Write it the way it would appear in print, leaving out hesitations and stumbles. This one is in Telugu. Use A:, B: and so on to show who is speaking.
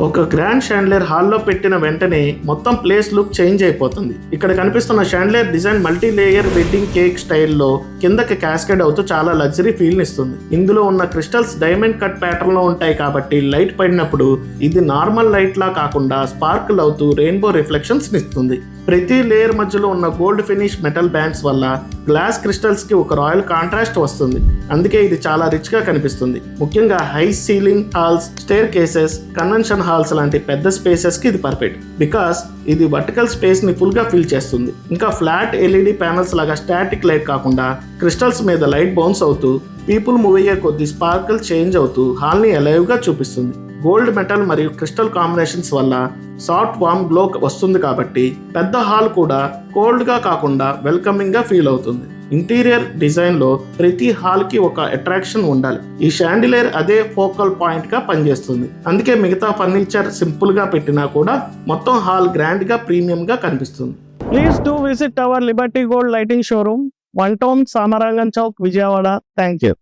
A: ఒక గ్రాండ్ షాండ్లియర్ హాల్లో పెట్టిన వెంటనే మొత్తం ప్లేస్ లుక్ చేంజ్ అయిపోతుంది. ఇక్కడ కనిపిస్తున్న chandelier design multi layer wedding cake స్టైల్లో కిందకి క్యాస్కేడ్ అవుతూ చాలా లగ్జరీ ఫీల్ ఇస్తుంది. ఇందులో ఉన్న క్రిస్టల్స్ డైమండ్ కట్ ప్యాటర్న్ లో ఉంటాయి కాబట్టి లైట్ పడినప్పుడు ఇది నార్మల్ లైట్ లా కాకుండా స్పార్కిల్ అవుతూ రెయిన్బో రిఫ్లెక్షన్స్ ఇస్తుంది. ప్రతి లేయర్ మధ్యలో ఉన్న గోల్డ్ ఫినిష్ మెటల్ బ్యాండ్స్ వల్ల గ్లాస్ క్రిస్టల్స్ కి ఒక రాయల్ కాంట్రాస్ట్ వస్తుంది. అందుకే ఇది చాలా రిచ్ గా కనిపిస్తుంది. ముఖ్యంగా high ceiling halls, staircases, convention halls లాంటి పెద్ద స్పేసెస్ కి ఇది పర్ఫెక్ట్. బికాస్ ఇది వర్టికల్ స్పేస్ ని ఫుల్ గా ఫిల్ చేస్తుంది. ఇంకా ఫ్లాట్ ఎల్ఈడి ప్యానల్స్ లాగా స్టాటిక్ లైట్ కాకుండా క్రిస్టల్స్ మీద లైట్ బౌన్స్ అవుతూ పీపుల్ మూవ్ అయ్యే కొద్ది స్పార్కిల్ చేంజ్ అవుతూ హాల్ ని అలైవ్ గా చూపిస్తుంది. గోల్డ్ మెటల్ మరియు క్రిస్టల్ కాంబినేషన్స్ వల్ల సాఫ్ట్ వార్మ్ గ్లో వస్తుంది కాబట్టి పెద్ద హాల్ కూడా కోల్డ్ గా కాకుండా వెల్కమింగ్ గా ఫీల్ అవుతుంది. ఇంటీరియర్ డిజైన్ లో ప్రతి హాల్ కి ఒక అట్రాక్షన్ ఉండాలి. ఈ షాండిలియర్ అదే ఫోకల్ పాయింట్ గా పనిచేస్తుంది. అందుకే మిగతా ఫర్నిచర్ సింపుల్ గా పెట్టినా కూడా మొత్తం హాల్ గ్రాండ్ గా ప్రీమియం గా కనిపిస్తుంది.
B: Please do visit our Liberty Gold Lighting Showroom, 1 Town, Samarangan Chowk, Vijayawada. Thank you.